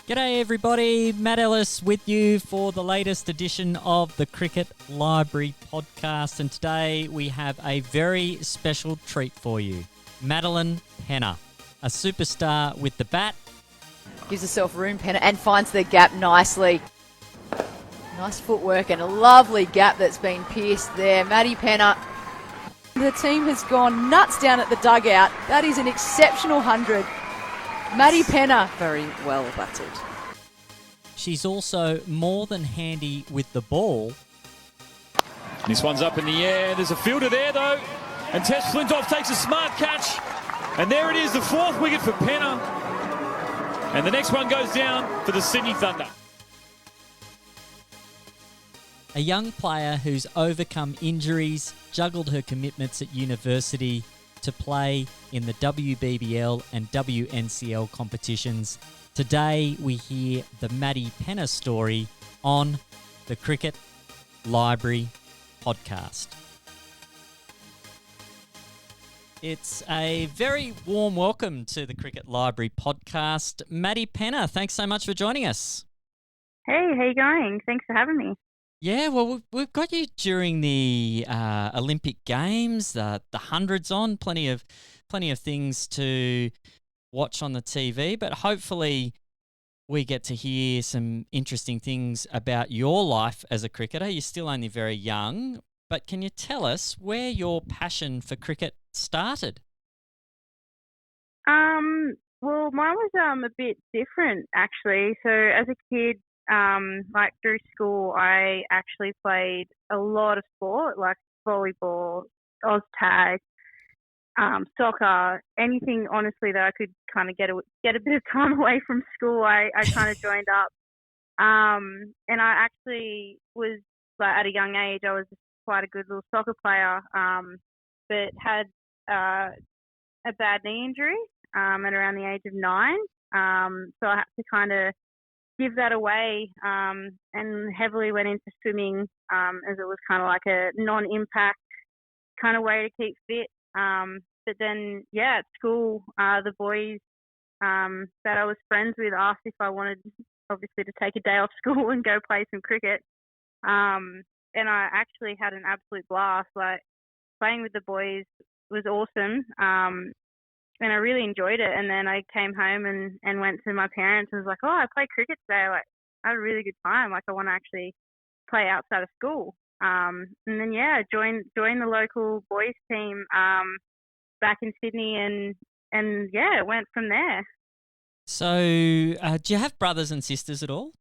G'day everybody, Matt Ellis with you for the latest edition of the Cricket Library podcast, and today we have a very special treat for you. Maddie Penna, a superstar with the bat. Gives herself room, Penna, and finds the gap nicely. Nice footwork and a lovely gap that's been pierced there. Maddie Penna. The team has gone nuts down at the dugout. That is an exceptional 100. Maddie Penna. Very well batted. She's also more than handy with the ball. This one's up in the air. There's a fielder there, though. And Tess Flintoff takes a smart catch. And there it is, the fourth wicket for Penna. And the next one goes down for the Sydney Thunder. A young player who's overcome injuries, juggled her commitments at university to play in the WBBL and WNCL competitions. Today we hear the Maddie Penna story on the Cricket Library podcast. It's a very warm welcome to the Cricket Library podcast. Maddie Penna, thanks so much for joining us. Hey, how you going? Thanks for having me. Yeah, well, we've got you during the Olympic Games, the hundreds on, plenty of things to watch on the TV, but hopefully we get to hear some interesting things about your life as a cricketer. You're still only very young, but can you tell us where your passion for cricket started? Well, mine was a bit different actually. So as a kid, like through school, I actually played a lot of sport, like volleyball, Oz tag, soccer, anything honestly that I could kind of get a bit of time away from school. I kind of joined up, and I actually was like at a young age, I was quite a good little soccer player, but had a bad knee injury at around the age of 9. So I had to kind of give that away, and heavily went into swimming, as it was kind of like a non-impact kind of way to keep fit. But then, yeah, at school, the boys that I was friends with asked if I wanted, obviously, to take a day off school and go play some cricket. And I actually had an absolute blast. Like, playing with the boys was awesome. And I really enjoyed it. And then I came home and went to my parents and was like, oh, I played cricket today. Like, I had a really good time. Like, I want to actually play outside of school. And then, yeah, joined the local boys team back in Sydney, and yeah, it went from there. So do you have brothers and sisters at all?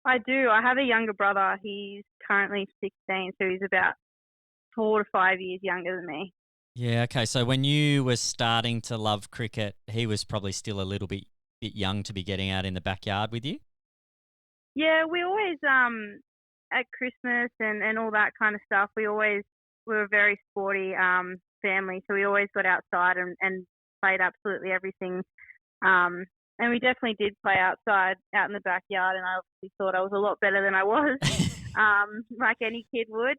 I do. I have a younger brother. He's currently 16, so he's about 4 to 5 years younger than me. Yeah, okay. So when you were starting to love cricket, he was probably still a little bit young to be getting out in the backyard with you? Yeah, we always, at Christmas and all that kind of stuff, we were a very sporty family, so we always got outside and played absolutely everything. And we definitely did play outside, out in the backyard, and I obviously thought I was a lot better than I was, like any kid would.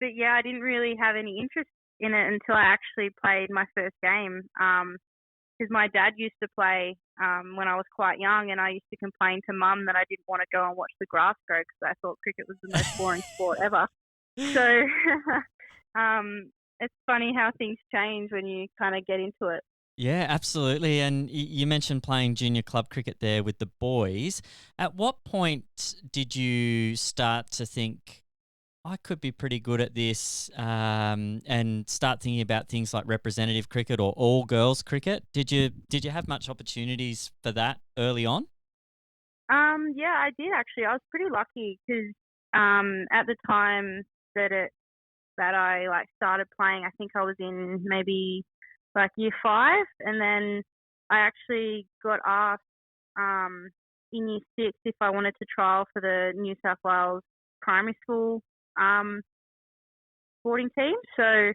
But yeah, I didn't really have any interest in it until I actually played my first game, because my dad used to play when I was quite young, and I used to complain to Mum that I didn't want to go and watch the grass grow because I thought cricket was the most boring sport ever. So it's funny how things change when you kind of get into it. Yeah, absolutely. And you mentioned playing junior club cricket there with the boys. At what point did you start to think, I could be pretty good at this, and start thinking about things like representative cricket or all girls cricket? Did you have much opportunities for that early on? Yeah, I did actually. I was pretty lucky because at the time that I like started playing, I think I was in maybe like year 5, and then I actually got asked in year 6 if I wanted to trial for the New South Wales primary school sporting team. So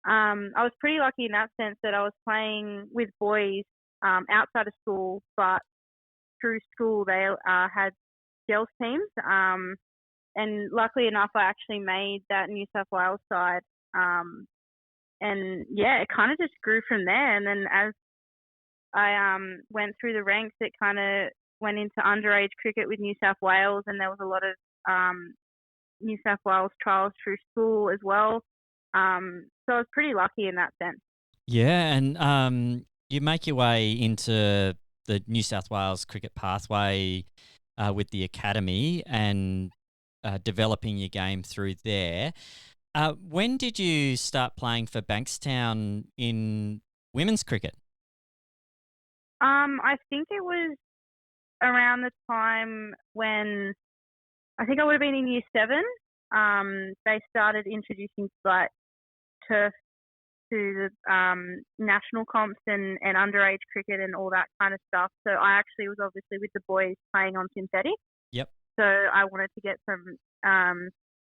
I was pretty lucky in that sense that I was playing with boys outside of school, but through school they had girls teams. And luckily enough, I actually made that New South Wales side. And yeah, it kind of just grew from there. And then as I went through the ranks. It kind of went into underage cricket with New South Wales, and there was a lot of New South Wales trials through school as well. So I was pretty lucky in that sense. Yeah, and you make your way into the New South Wales cricket pathway with the academy and developing your game through there. When did you start playing for Bankstown in women's cricket? I think it was around the time when I think I would have been in year 7. They started introducing like turf to the national comps and underage cricket and all that kind of stuff. So I actually was obviously with the boys playing on synthetic. Yep. So I wanted to get some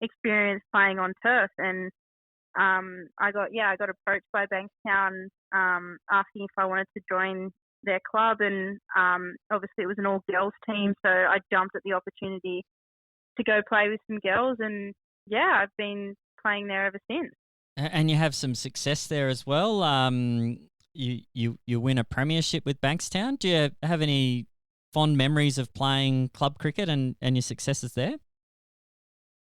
experience playing on turf, and I got approached by Bankstown asking if I wanted to join their club, and obviously it was an all girls team, so I jumped at the opportunity to go play with some girls, and yeah, I've been playing there ever since. And you have some success there as well. You win a premiership with Bankstown. Do you have any fond memories of playing club cricket and your successes there?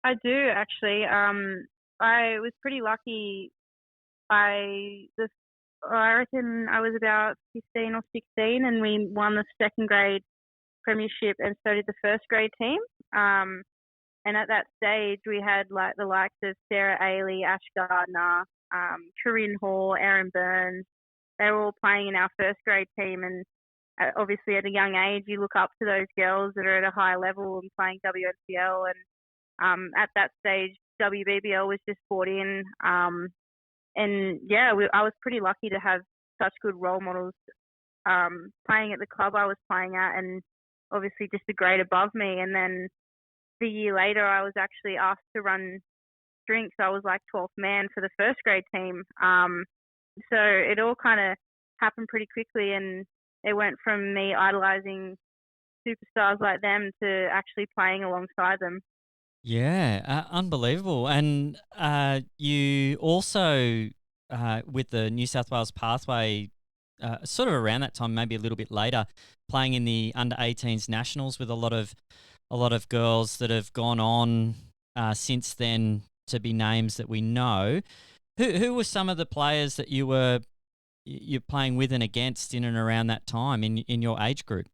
I do actually. I was pretty lucky. I reckon I was about 15 or 16, and we won the second grade premiership, and so did the first grade team. And at that stage, we had like the likes of Sarah Ailey, Ash Gardner, Corinne Hall, Erin Burns. They were all playing in our first grade team, and obviously at a young age, you look up to those girls that are at a high level and playing WNCL. And at that stage, WBBL was just brought in. And yeah, I was pretty lucky to have such good role models playing at the club I was playing at, and obviously just a grade above me. And then the year later, I was actually asked to run drinks. I was like 12th man for the first grade team. So it all kind of happened pretty quickly, and it went from me idolizing superstars like them to actually playing alongside them. Yeah, unbelievable. And you also, with the New South Wales pathway, sort of around that time, maybe a little bit later, playing in the under-18s nationals with a lot of girls that have gone on since then to be names that we know. Who were some of the players that you're playing with and against in and around that time in your age group?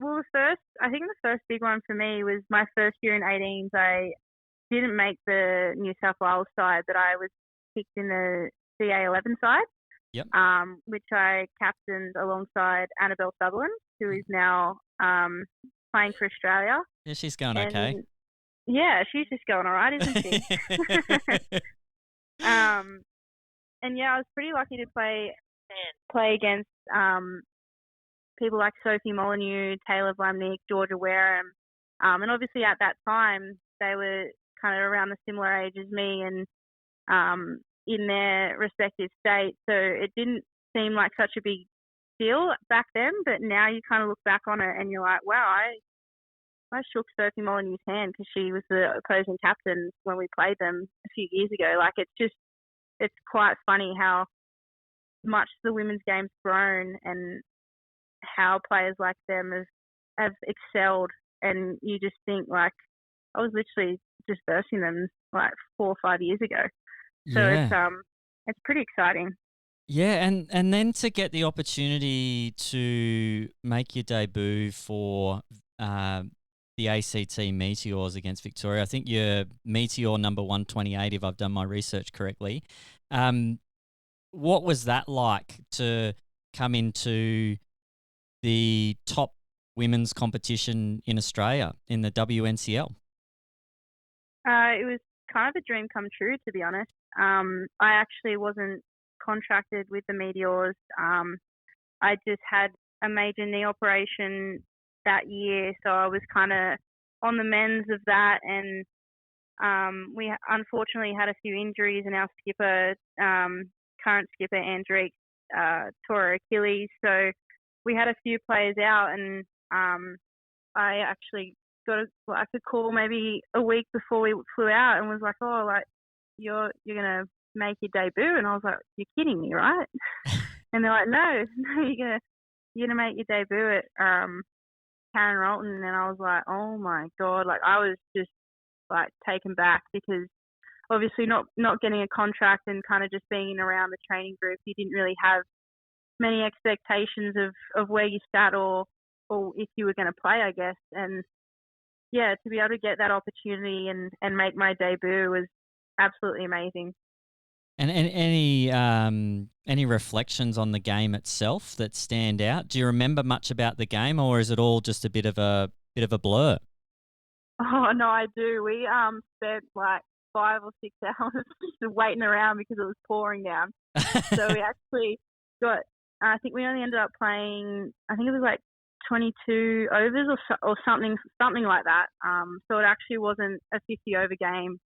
Well, I think the first big one for me was my first year in 18s. I didn't make the New South Wales side, but I was picked in the CA11 side. Yep. Which I captained alongside Annabelle Sutherland, who is now playing for Australia. Yeah, she's going okay. Yeah, she's just going all right, isn't she? And yeah, I was pretty lucky to play against people like Sophie Molyneux, Taylor Vlamnik, Georgia Wareham. And obviously at that time, they were kind of around the similar age as me and in their respective states. So it didn't seem like such a big deal back then, but now you kind of look back on it and you're like, wow, I shook Sophie Molyneux's hand because she was the opposing captain when we played them a few years ago. Like, it's quite funny how much the women's game's grown and how players like them have excelled. And you just think, like, I was literally just versing them like 4 or 5 years ago. So yeah. It's pretty exciting. Yeah, and then to get the opportunity to make your debut for the ACT Meteors against Victoria. I think you're Meteor number 128, if I've done my research correctly. What was that like to come into the top women's competition in Australia in the WNCL? It was kind of a dream come true, to be honest. I actually wasn't contracted with the Meteors. I just had a major knee operation that year, so I was kind of on the mends of that, and we unfortunately had a few injuries, and our skipper, current skipper Andrique, tore her Achilles, so we had a few players out, and I actually got a call maybe a week before we flew out and was like, oh, like, you're going to make your debut. And I was like, you're kidding me, right? And they're like, no, no, you're gonna make your debut at Karen Rolton. And I was like, oh my God, like I was just like taken back because obviously not getting a contract and kind of just being around the training group, you didn't really have many expectations of where you sat or if you were going to play, I guess. And yeah, to be able to get that opportunity and make my debut was absolutely amazing. And any reflections on the game itself that stand out? Do you remember much about the game, or is it all just a bit of a blur? Oh no, I do. We spent like 5 or 6 hours just waiting around because it was pouring down. So we actually got. I think we only ended up playing. I think it was like 22 overs or something like that. So it actually wasn't a 50 over game.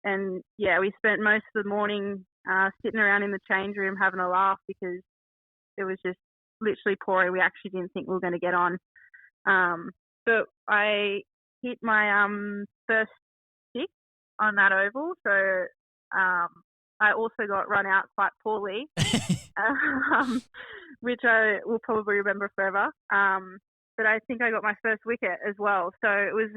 And yeah, we spent most of the morning sitting around in the change room having a laugh because it was just literally pouring. We actually didn't think we were going to get on. But I hit my first six on that oval, so I also got run out quite poorly, which I will probably remember forever. But I think I got my first wicket as well, so it was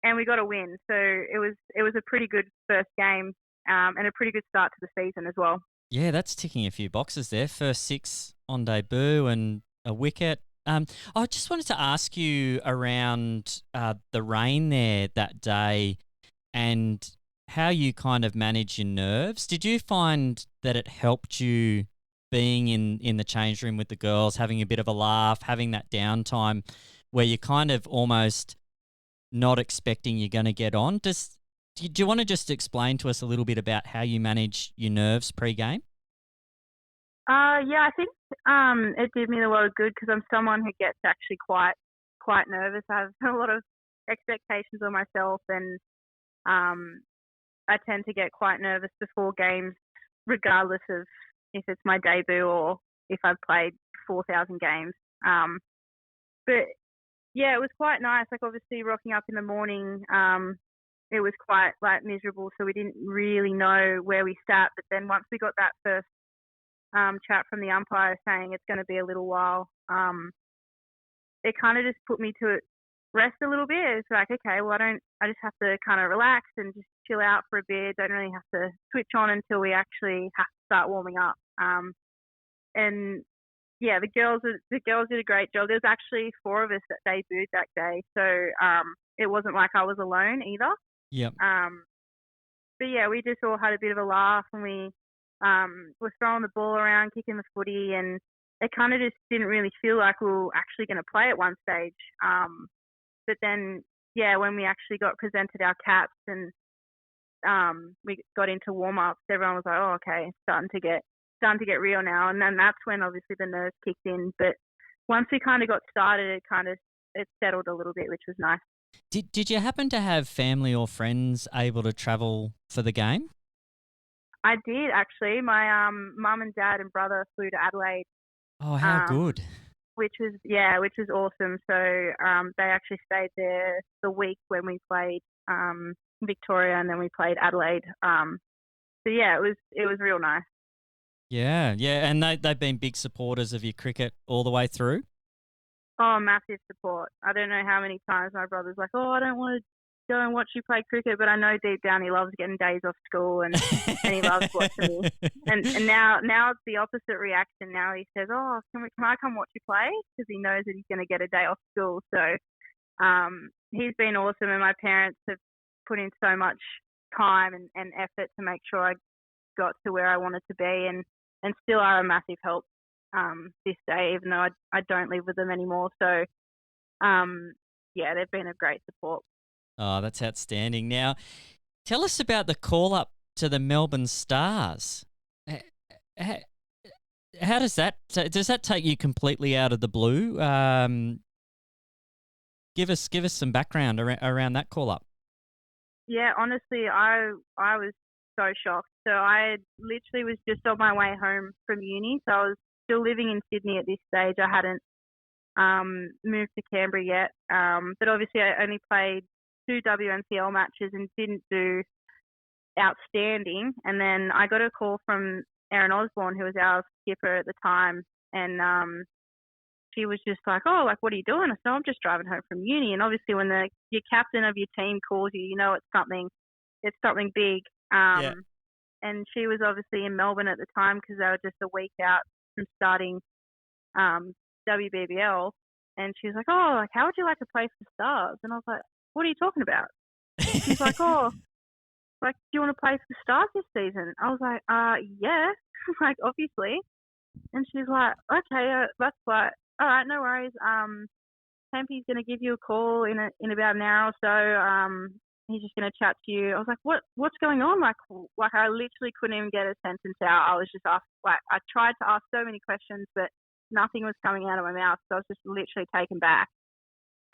and we got a win. So it was a pretty good first game and a pretty good start to the season as well. Yeah, that's ticking a few boxes there. First six on debut and a wicket. I just wanted to ask you around the rain there that day and how you kind of manage your nerves. Did you find that it helped you being in the change room with the girls, having a bit of a laugh, having that downtime where you're kind of almost not expecting you're going to get on? Do you want to just explain to us a little bit about how you manage your nerves pre-game? Yeah, I think it did me a lot of good because I'm someone who gets actually quite nervous. I have a lot of expectations on myself, and I tend to get quite nervous before games, regardless of if it's my debut or if I've played 4,000 games. But yeah, it was quite nice. Like obviously rocking up in the morning, it was quite like miserable, so we didn't really know where we sat. But then once we got that first chat from the umpire saying it's going to be a little while, it kind of just put me to rest a little bit. It's like, okay, well, I just have to kind of relax and just chill out for a bit. Don't really have to switch on until we actually have to start warming up. And yeah, the girls did a great job. There was actually 4 of us that debuted that day, so it wasn't like I was alone either. Yep. But yeah, we just all had a bit of a laugh, and we were throwing the ball around, kicking the footy, and it kind of just didn't really feel like we were actually going to play at one stage. But then, yeah, when we actually got presented our caps and we got into warm-ups, everyone was like, oh, okay, it's starting to get real now. And then that's when obviously the nerves kicked in. But once we kind of got started, it settled a little bit, which was nice. Did you happen to have family or friends able to travel for the game? I did, actually. My mum and dad and brother flew to Adelaide. Oh, how good. Which was awesome. So they actually stayed there the week when we played Victoria, and then we played Adelaide. So yeah, it was real nice. Yeah, and they've been big supporters of your cricket all the way through? Oh, massive support. I don't know how many times my brother's like, oh, I don't want to go and watch you play cricket, but I know deep down he loves getting days off school and he loves watching me. And now it's the opposite reaction. Now he says, oh, can I come watch you play? Because he knows that he's going to get a day off school. So he's been awesome, and my parents have put in so much time and effort to make sure I got to where I wanted to be, and still are a massive help this day, even though I don't live with them anymore. So yeah, they've been a great support. Oh, that's outstanding. Now, tell us about the call-up to the Melbourne Stars. How does that take you completely out of the blue? Give us some background around that call-up. Yeah, honestly, I was so shocked. So I literally was just on my way home from uni. So I was still living in Sydney at this stage. I hadn't moved to Canberra yet. But obviously I only played 2 WNCL matches and didn't do outstanding. And then I got a call from Erin Osborne, who was our skipper at the time, and she was just like, "Oh, like, what are you doing?" I said, "I'm just driving home from uni." And obviously, when your captain of your team calls you, you know it's something big. Yeah. And she was obviously in Melbourne at the time because they were just a week out from starting WBBL. And she was like, "Oh, like, how would you like to play for the Stars?" And I was like, "What are you talking about?" She's like, "Oh, like, do you want to play for the Stars this season?" I was like, yeah, like, obviously. And she's like, "Okay, that's like, all right, no worries. Tempy's gonna give you a call in about an hour or so. He's just gonna chat to you." I was like, "What's going on?" Like I literally couldn't even get a sentence out. I was just asked, like, I tried to ask so many questions, but nothing was coming out of my mouth. So I was just literally taken back.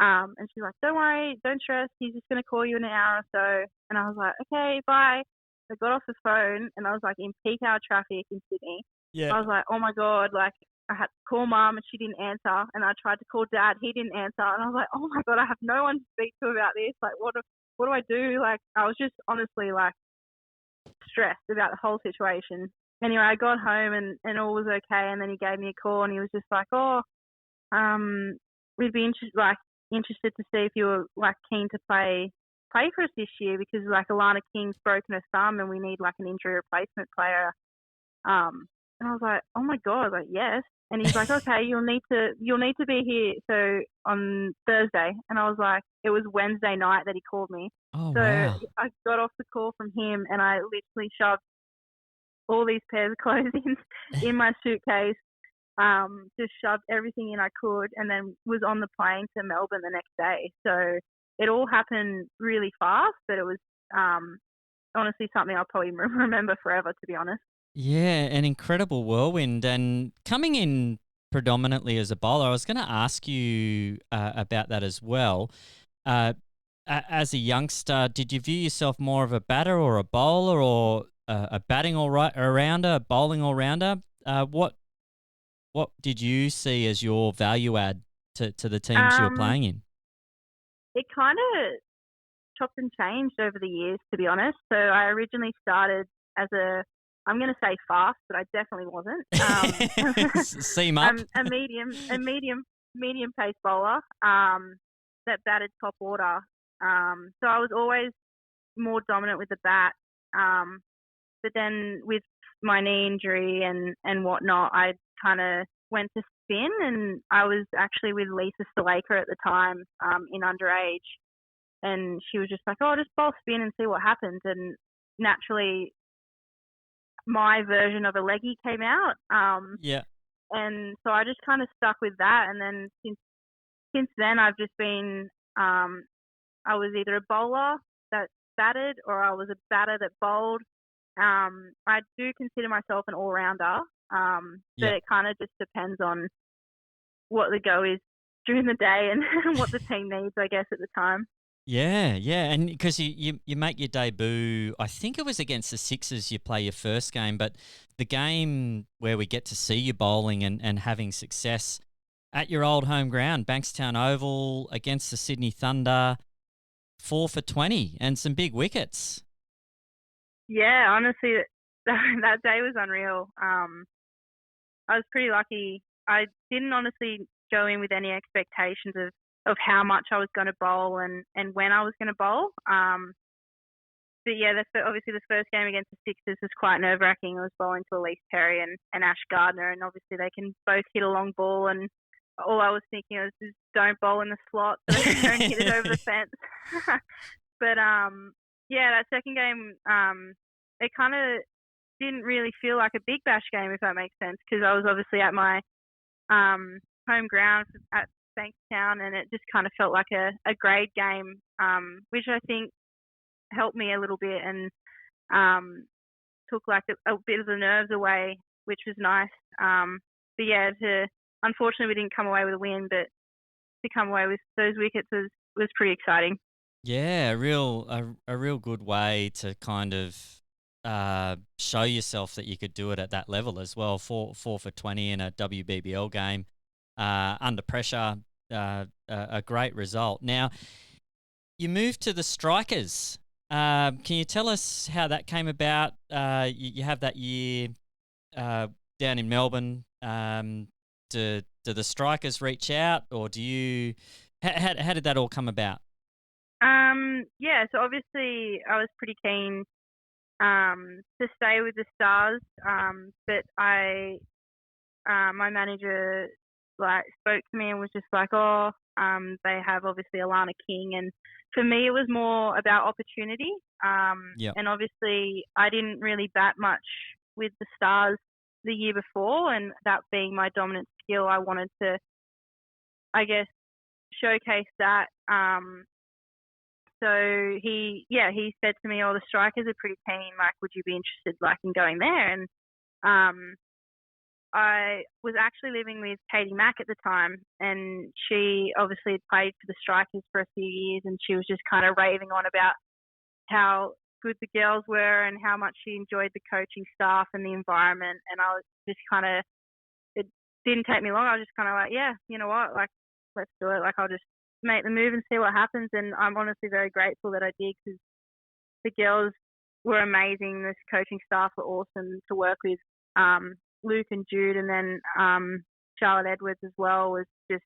And she's like, "Don't worry, don't stress. He's just gonna call you in an hour or so." And I was like, "Okay, bye." I got off the phone and I was like in peak hour traffic in Sydney. Yeah. I was like, "Oh my God," like, I had to call Mum and she didn't answer, and I tried to call Dad, he didn't answer, and I was like, "Oh my God, I have no one to speak to about this. Like, what do I do?" Like, I was just honestly like stressed about the whole situation. Anyway, I got home and all was okay, and then he gave me a call and he was just like, "Oh, we'd be interested to see if you were like keen to play for us this year, because like Alana King's broken her thumb and we need like an injury replacement player." And I was like, "Oh my God," like, "Yes." And he's like, "Okay, you'll need to be here so on Thursday." And I was like, it was Wednesday night that he called me. Oh, So wow. I got off the call from him and I literally shoved all these pairs of clothes in my suitcase, just shoved everything in I could, and then was on the plane to Melbourne the next day. So it all happened really fast, but it was honestly something I'll probably remember forever, to be honest. Yeah, an incredible whirlwind. And coming in predominantly as a bowler, I was going to ask you about that as well. As a youngster, did you view yourself more of a batter or a bowler, or a batting all-rounder, a bowling all-rounder? What did you see as your value add to the teams you were Um, playing in? it kind of chopped and changed over the years, to be honest. So I originally started as I'm going to say fast, but I definitely wasn't. Seam up. A medium pace bowler that batted top order. So I was always more dominant with the bat. But then with my knee injury and whatnot, I kind of went to spin, and I was actually with Lisa Stalaker at the time in underage, and she was just like, "Oh, just bowl spin and see what happens." And naturally, my version of a leggy came out. Yeah. And so I just kind of stuck with that. And then since then, I've just been, I was either a bowler that batted or I was a batter that bowled. I do consider myself an all-rounder, but Yeah. it kind of just depends on what the go is during the day and what the team needs, I guess, at the time. Yeah, yeah, and because you make your debut, I think it was against the Sixers you play your first game, but the game where we get to see you bowling and having success at your old home ground, Bankstown Oval, against the Sydney Thunder, 4 for 20 and some big wickets. Yeah, honestly, that day was unreal. I was pretty lucky. I didn't honestly go in with any expectations of how much I was going to bowl and when I was going to bowl. But yeah, obviously the first game against the Sixers was quite nerve-wracking. I was bowling to Elise Perry and Ash Gardner, and obviously they can both hit a long ball, and all I was thinking was just don't bowl in the slot so they don't hit it over the fence. But yeah, that second game, it kind of didn't really feel like a big bash game, if that makes sense, because I was obviously at my home ground at Bankstown, and it just kind of felt like a grade game, which I think helped me a little bit and took like a bit of the nerves away, which was nice. But yeah, unfortunately we didn't come away with a win, but to come away with those wickets was pretty exciting. Yeah, a real good way to kind of show yourself that you could do it at that level as well. 4 for 20 in a WBBL game under pressure, a great result. Now, you moved to the Strikers Can you tell us how that came about? You have that year down in Melbourne. Do the strikers reach out, or do you? How did that all come about? Yeah, so obviously I was pretty keen to stay with the Stars, but my manager spoke to me and was just like, oh, they have obviously Alana King, and for me it was more about opportunity. Yep. And obviously I didn't really bat much with the Stars the year before, and that being my dominant skill, I wanted to, I guess, showcase that. So he said to me, "Oh, the strikers are pretty keen. Like, would you be interested, in going there?" And I was actually living with Katie Mack at the time, and she obviously had played for the strikers for a few years, and she was just kind of raving on about how good the girls were and how much she enjoyed the coaching staff and the environment. And I was just kind of, it didn't take me long. I was just kind of like, yeah, you know what, let's do it. I'll just make the move and see what happens. And I'm honestly very grateful that I did, because the girls were amazing. This coaching staff were awesome to work with. Luke and Jude, and then Charlotte Edwards as well, was just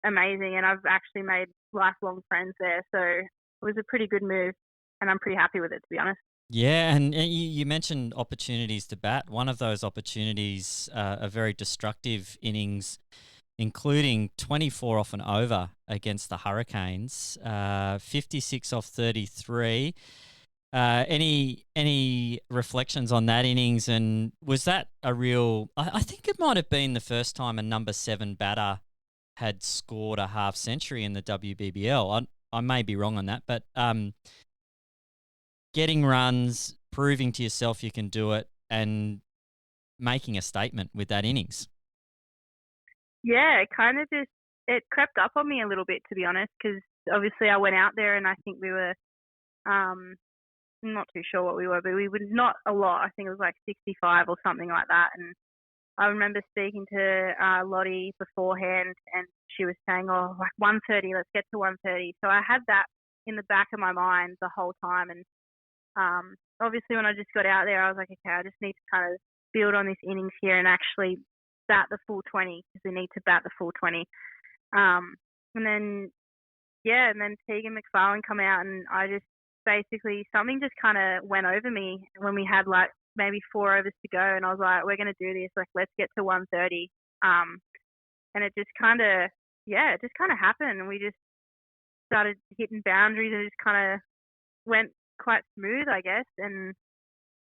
amazing. And I've actually made lifelong friends there. So it was a pretty good move, and I'm pretty happy with it, to be honest. Yeah, and you mentioned opportunities to bat. One of those opportunities, a very destructive innings, including 24 off and over against the Hurricanes, 56 off 33. Any reflections on that innings, and was that a real? I think it might have been the first time a number 7 batter had scored a half century in the WBBL. I may be wrong on that, but getting runs, proving to yourself you can do it, and making a statement with that innings. Yeah, it kind of just, it crept up on me a little bit, to be honest, because obviously I went out there and I think we were, I'm not too sure what we were, but we were not a lot. I think it was like 65 or something like that. And I remember speaking to Lottie beforehand, and she was saying, oh, 130, let's get to 130. So I had that in the back of my mind the whole time. And obviously when I just got out there, I was like, okay, I just need to kind of build on this innings here and actually bat the full 20, because we need to bat the full 20. And then Tegan McFarlane come out, and I just basically, something just kind of went over me when we had maybe 4 overs to go, and I was like, we're going to do this, let's get to 130. And it just kind of happened, and we just started hitting boundaries, and it just kind of went quite smooth, I guess. And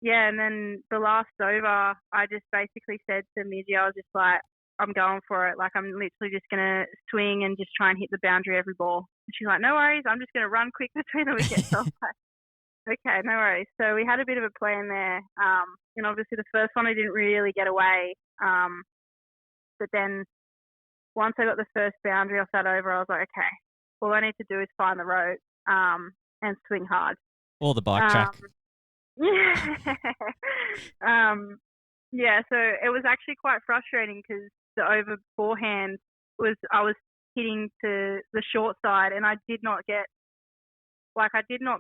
yeah, and then the last over, I just basically said to Midgie, I was just like, I'm going for it. I'm literally just going to swing and just try and hit the boundary every ball. And she's like, no worries, I'm just going to run quick between the wickets. So I was like, okay, no worries. So we had a bit of a plan there. And obviously the first one I didn't really get away. But then once I got the first boundary off that over, I was like, okay, all I need to do is find the rope and swing hard. Or the bike track. Yeah. Yeah, so it was actually quite frustrating, because the over beforehand I was hitting to the short side, and I did not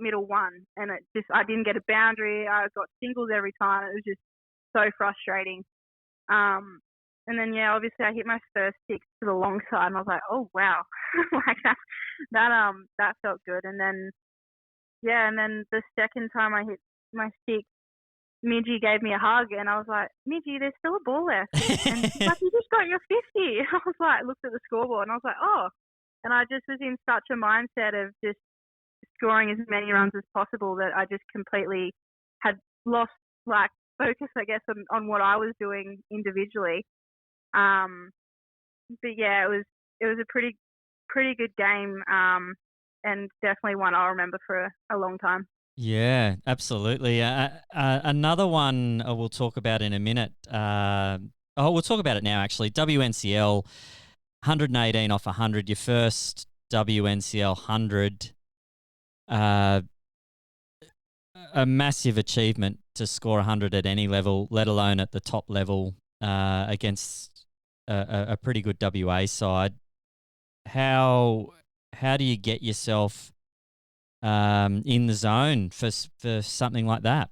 middle one, and I didn't get a boundary. I got singles every time. It was just so frustrating. And then obviously I hit my first 6 to the long side, and I was like, oh wow, that felt good. And then the second time I hit my 6, Midgie gave me a hug, and I was like, Midgie, there's still a ball left. And she's like, you just got your 50. I was like, looked at the scoreboard, and I was like, oh. And I just was in such a mindset of just scoring as many runs as possible that I just completely had lost focus, I guess, on what I was doing individually. But yeah, it was a pretty good game, and definitely one I'll remember for a long time. Yeah, absolutely. Another one we'll talk about in a minute. We'll talk about it now, actually. WNCL, 118 off 100, your first WNCL 100. A massive achievement to score 100 at any level, let alone at the top level against a pretty good WA side. How do you get yourself in the zone for something like that?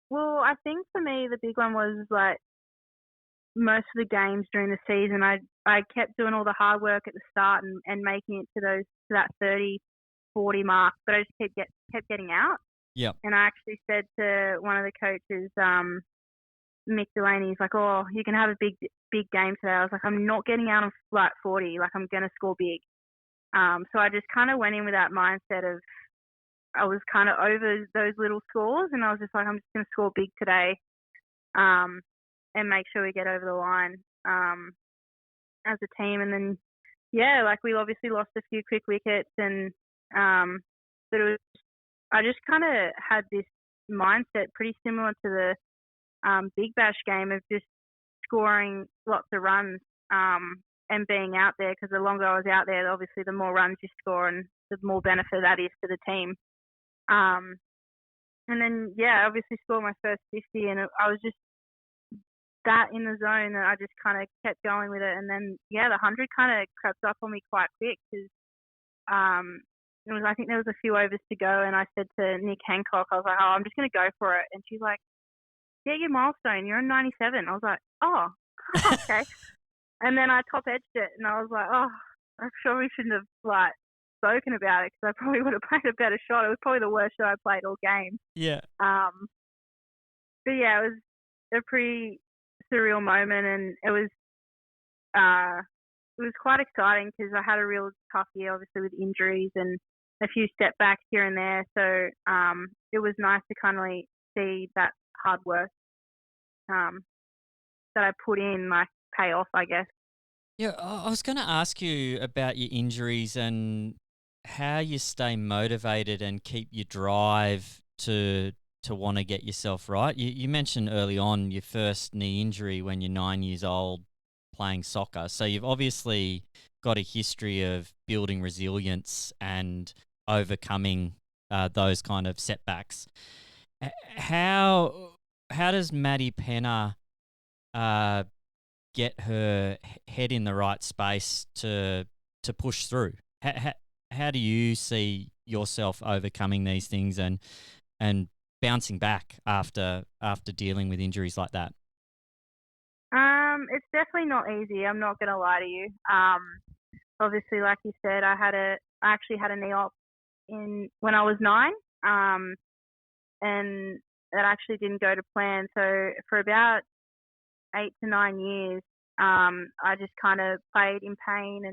Well, I think for me the big one was like most of the games during the season. I kept doing all the hard work at the start and making it to that 30, 40 mark, but I just kept getting out. Yep. And I actually said to one of the coaches, Mick Delaney, he's like, "Oh, you can have a big game today." I was like, "I'm not getting out of like 40. Like I'm gonna score big." So I just kind of went in with that mindset of I was kind of over those little scores, and I was just like, I'm just going to score big today, and make sure we get over the line as a team. And then, yeah, like we obviously lost a few quick wickets, and but I just kind of had this mindset pretty similar to the Big Bash game of just scoring lots of runs and being out there, because the longer I was out there, obviously the more runs you score and the more benefit that is to the team. And then, yeah, obviously scored my first 50, and I was just that in the zone that I just kind of kept going with it. And then, yeah, the 100 kind of crept up on me quite quick because I think there was a few overs to go, and I said to Nick Hancock, I was like, "Oh, I'm just going to go for it." And she's like, "Get your milestone. You're on 97." I was like, "Oh, okay." And then I top edged it, and I was like, "Oh, I probably shouldn't have like spoken about it because I probably would have played a better shot." It was probably the worst shot I played all game. Yeah. But yeah, it was a pretty surreal moment, and it was quite exciting because I had a real tough year, obviously with injuries and a few setbacks here and there. So it was nice to kind of see that hard work that I put in like pay off, I guess. Yeah, I was going to ask you about your injuries and how you stay motivated and keep your drive to want to get yourself right. You mentioned early on your first knee injury when you're 9 years old playing soccer. So you've obviously got a history of building resilience and overcoming those kind of setbacks. How does Maddie Penna get her head in the right space to push through? How do you see yourself overcoming these things and bouncing back after dealing with injuries like that? It's definitely not easy. I'm not going to lie to you. Obviously, like you said, I actually had a knee op when I was 9, and that actually didn't go to plan. So for about 8 to 9 years, I just kind of played in pain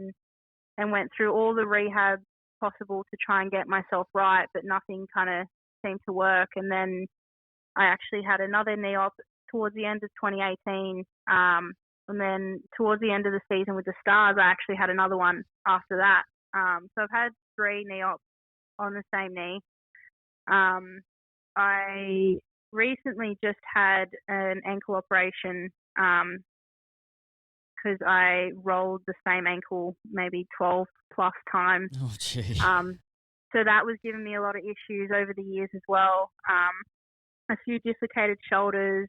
and went through all the rehab possible to try and get myself right, but nothing kind of seemed to work. And then I actually had another knee op towards the end of 2018. And then towards the end of the season with the Stars, I actually had another one after that. So I've had 3 knee ops on the same knee. I recently just had an ankle operation because I rolled the same ankle maybe 12 plus times. Oh, gee. So that was giving me a lot of issues over the years as well. A few dislocated shoulders.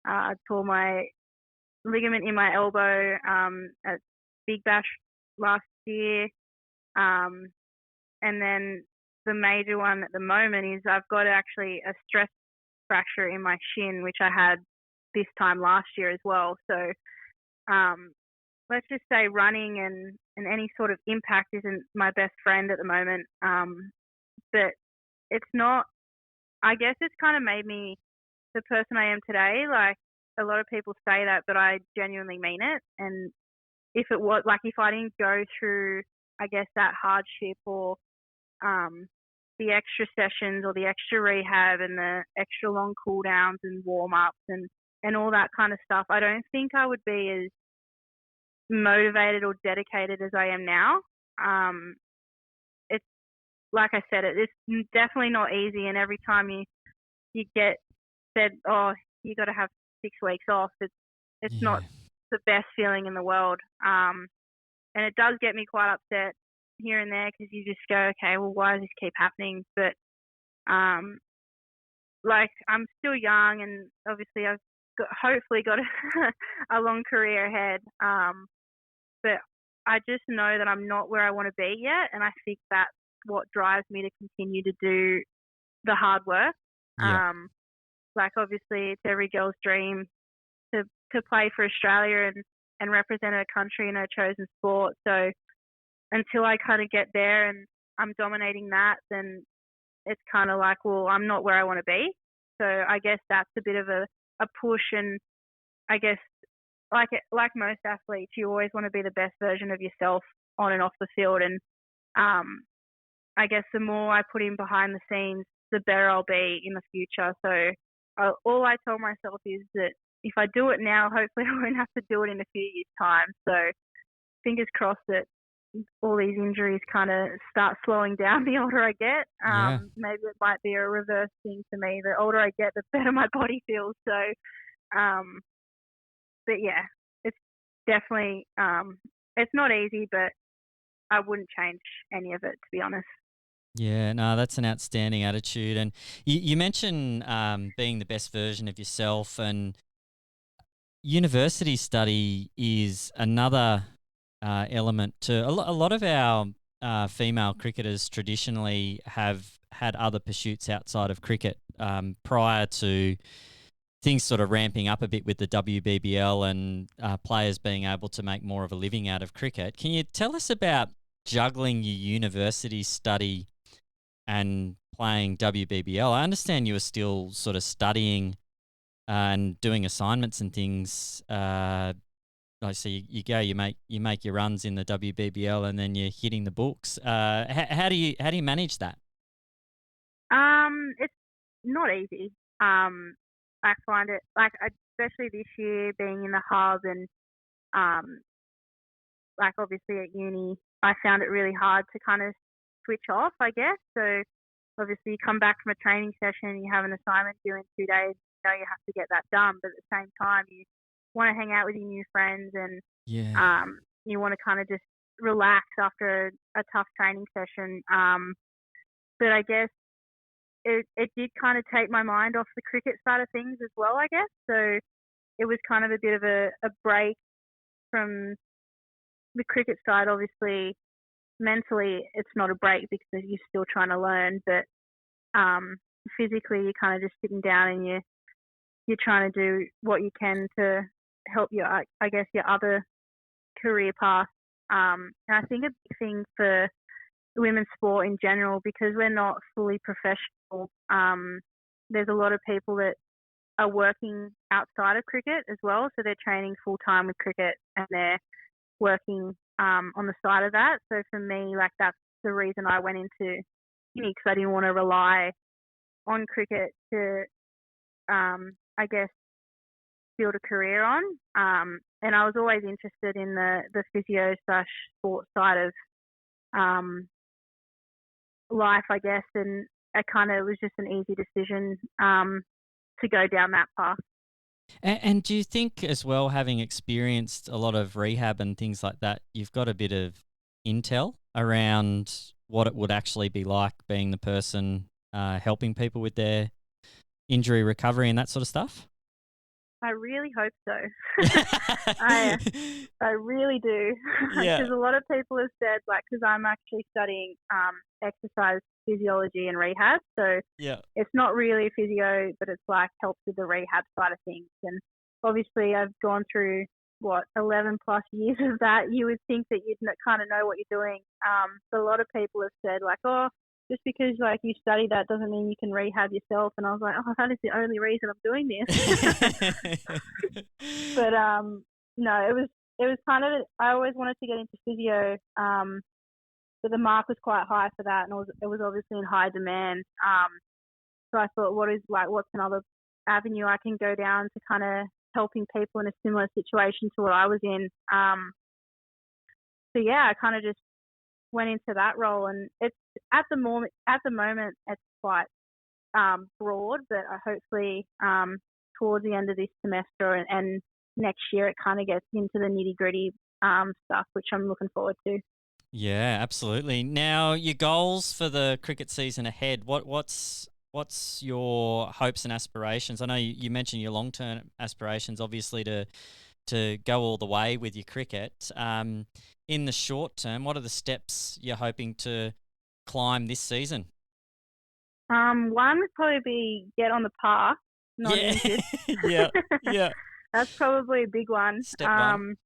I tore my ligament in my elbow at Big Bash last year. And then the major one at the moment is I've got actually a stress fracture in my shin, which I had this time last year as well. So let's just say running and any sort of impact isn't my best friend at the moment. But it's not, I guess it's kind of made me the person I am today. Like a lot of people say that, but I genuinely mean it. And if it was like, if I didn't go through, I guess, that hardship or the extra sessions or the extra rehab and the extra long cool downs and warm ups and all that kind of stuff, I don't think I would be as motivated or dedicated as I am now. It's like I said, it's definitely not easy, and every time you get said, "Oh, you got to have 6 weeks off," it's not the best feeling in the world. And it does get me quite upset here and there because you just go, "Okay, well, why does this keep happening?" But like I'm still young, and obviously hopefully got a long career ahead. But I just know that I'm not where I want to be yet, and I think that's what drives me to continue to do the hard work. Yeah. Like obviously it's every girl's dream to play for Australia and represent her country in her chosen sport. So until I kind of get there and I'm dominating that, then it's kind of like, well, I'm not where I want to be. So I guess that's a bit of a push, and I guess like most athletes, you always want to be the best version of yourself on and off the field. And I guess the more I put in behind the scenes, the better I'll be in the future. So all I tell myself is that if I do it now, hopefully I won't have to do it in a few years' time. So fingers crossed that all these injuries kind of start slowing down the older I get. Yeah. Maybe it might be a reverse thing for me. The older I get, the better my body feels. So, but yeah, it's definitely, it's not easy, but I wouldn't change any of it, to be honest. Yeah, no, that's an outstanding attitude. And you mentioned being the best version of yourself, and university study is another element to a lot of our female cricketers traditionally have had other pursuits outside of cricket prior to things sort of ramping up a bit with the WBBL and players being able to make more of a living out of cricket. Can you tell us about juggling your university study and playing WBBL? I understand you were still sort of studying and doing assignments and things. Like so, you go, you make your runs in the WBBL, and then you're hitting the books. How do you manage that? It's not easy. I find it especially this year being in the hub and like obviously at uni, I found it really hard to kind of switch off, I guess. So obviously you come back from a training session, you have an assignment due in 2 days, you know you have to get that done, but at the same time you want to hang out with your new friends and you want to kind of just relax after a tough training session. But I guess it did kind of take my mind off the cricket side of things as well, I guess. So it was kind of a bit of a break from the cricket side. Obviously, mentally, it's not a break because you're still trying to learn, but physically, you're kind of just sitting down and you're trying to do what you can to help your, I guess, your other career path. And I think a big thing for women's sport in general, because we're not fully professional, there's a lot of people that are working outside of cricket as well. So they're training full time with cricket and they're working on the side of that. So for me, like that's the reason I went into uni, because I didn't want to rely on cricket to, I guess, build a career on. And I was always interested in the physio / sports side of life, I guess, and it was just an easy decision to go down that path. And do you think as well, having experienced a lot of rehab and things like that, you've got a bit of intel around what it would actually be like being the person helping people with their injury recovery and that sort of stuff? I really hope so. I really do. Because a lot of people have said, because I'm actually studying exercise physiology and rehab, so it's not really physio, but it's helps with the rehab side of things. And obviously I've gone through 11 plus years of that. You would think that you'd kind of know what you're doing, but a lot of people have said just because you study that doesn't mean you can rehab yourself. And I was like, that is the only reason I'm doing this. But no, it was kind of, I always wanted to get into physio, but the mark was quite high for that, and it was obviously in high demand. So I thought, what's another avenue I can go down to kind of helping people in a similar situation to what I was in. So yeah, I kind of just went into that role, and it's at the moment it's quite broad, but hopefully towards the end of this semester and next year it kind of gets into the nitty gritty stuff, which I'm looking forward to. Yeah, absolutely. Now, your goals for the cricket season ahead, what's your hopes and aspirations? I know you mentioned your long-term aspirations, obviously, to to go all the way with your cricket. In the short term, what are the steps you're hoping to climb this season? One would probably be get on the par, not injured. yeah. That's probably a big one. Step one.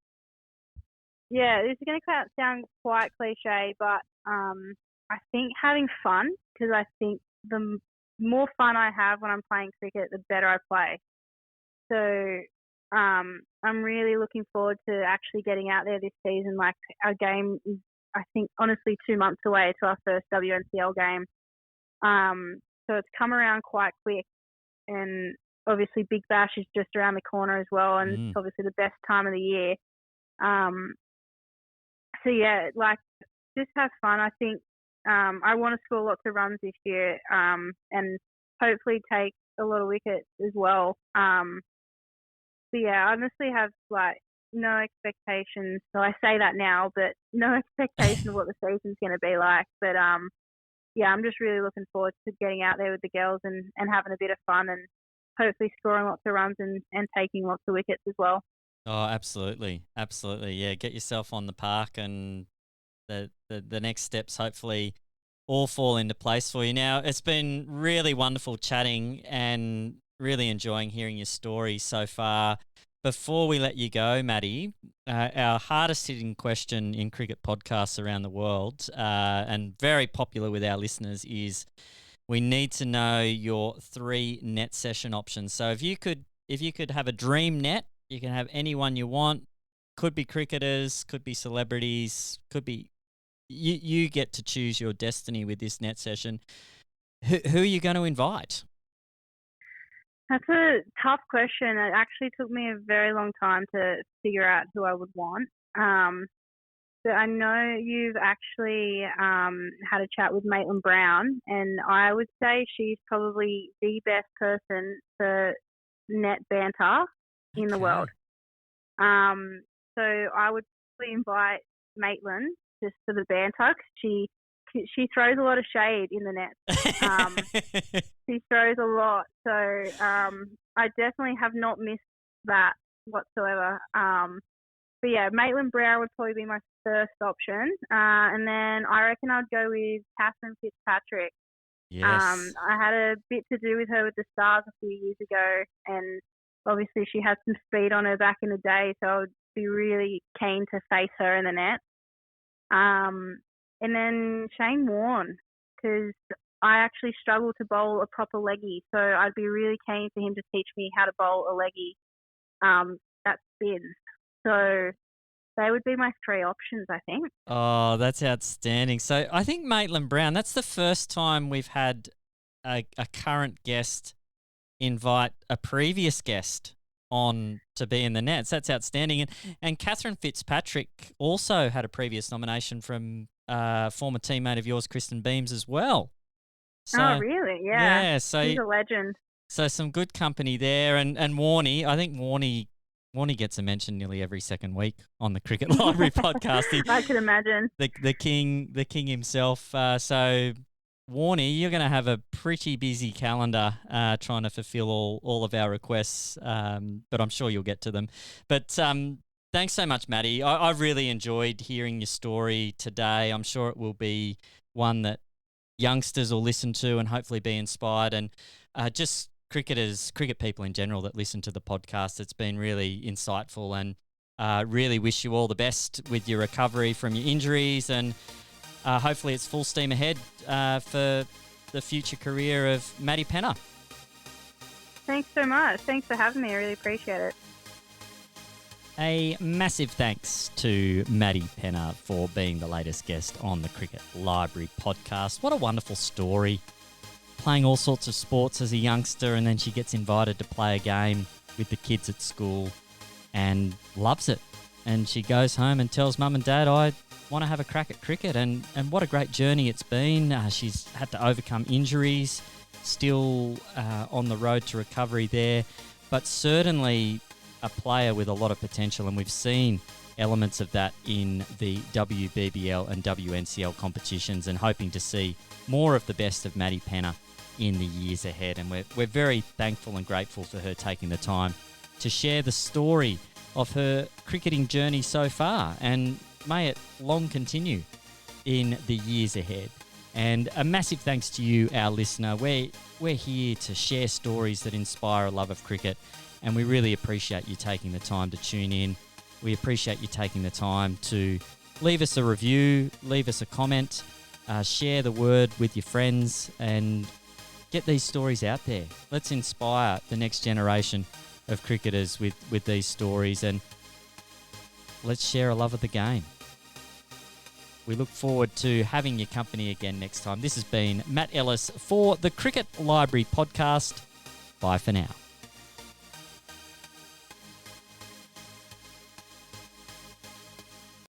Yeah, this is going to sound quite cliche, but I think having fun, because I think the more fun I have when I'm playing cricket, the better I play. So I'm really looking forward to actually getting out there this season. Like, our game is, I think, honestly 2 months away to our first WNCL game. So it's come around quite quick, and obviously Big Bash is just around the corner as well, and it's obviously the best time of the year. So yeah, like, just have fun. I think I want to score lots of runs this year, and hopefully take a lot of wickets as well. So yeah, I honestly have like no expectations. So I say that now, but no expectation of what the season's going to be like. But yeah, I'm just really looking forward to getting out there with the girls and having a bit of fun, and hopefully scoring lots of runs and taking lots of wickets as well. Oh, absolutely. Yeah, get yourself on the park, and the next steps hopefully all fall into place for you. Now, it's been really wonderful chatting and really enjoying hearing your story so far. Before we let you go, Maddie, our hardest hitting question in cricket podcasts around the world, and very popular with our listeners, is we need to know your 3 net session options. So if you could have a dream net, you can have anyone you want. Could be cricketers, could be celebrities, could be you get to choose your destiny with this net session. Who are you going to invite? That's a tough question. It actually took me a very long time to figure out who I would want. So I know you've actually had a chat with Maitland Brown, and I would say she's probably the best person for net banter in the world. So I would probably invite Maitland just for the banter, 'cause she throws a lot of shade in the net. She throws a lot. So I definitely have not missed that whatsoever. But yeah, Maitland Brown would probably be my first option. And then I reckon I'd go with Catherine Fitzpatrick. Yes. I had a bit to do with her with the Stars a few years ago, and obviously she had some speed on her back in the day, so I would be really keen to face her in the net. And then Shane Warne, because I actually struggle to bowl a proper leggy, so I'd be really keen for him to teach me how to bowl a leggy that spins. So they would be my 3 options, I think. Oh, that's outstanding. So I think Maitland Brown, that's the first time we've had a current guest invite a previous guest on to be in the nets. That's outstanding. And Catherine Fitzpatrick also had a previous nomination from former teammate of yours, Kristen Beams, as well. So, oh, really? Yeah. Yeah. So he's a legend. So some good company there. And Warnie, I think Warnie gets a mention nearly every second week on the Cricket Library podcast. I can imagine. The king himself. So Warnie, you're going to have a pretty busy calendar trying to fulfill all of our requests, but I'm sure you'll get to them. But thanks so much, Maddie. I've really enjoyed hearing your story today. I'm sure it will be one that youngsters will listen to and hopefully be inspired, and just cricket people in general that listen to the podcast. It's been really insightful, and really wish you all the best with your recovery from your injuries, and hopefully it's full steam ahead for the future career of Maddie Penna. Thanks so much. Thanks for having me. I really appreciate it. A massive thanks to Maddie Penna for being the latest guest on the Cricket Library podcast. What a wonderful story. Playing all sorts of sports as a youngster, and then she gets invited to play a game with the kids at school and loves it. And she goes home and tells mum and dad, I want to have a crack at cricket. And what a great journey it's been. She's had to overcome injuries, still on the road to recovery there, but certainly a player with a lot of potential, and we've seen elements of that in the WBBL and WNCL competitions, and hoping to see more of the best of Maddie Penna in the years ahead. And we're very thankful and grateful for her taking the time to share the story of her cricketing journey so far, and may it long continue in the years ahead. And a massive thanks to you, our listener. We're here to share stories that inspire a love of cricket, and we really appreciate you taking the time to tune in. We appreciate you taking the time to leave us a review, leave us a comment, share the word with your friends, and get these stories out there. Let's inspire the next generation of cricketers with these stories, and let's share a love of the game. We look forward to having your company again next time. This has been Matt Ellis for the Cricket Library podcast. Bye for now.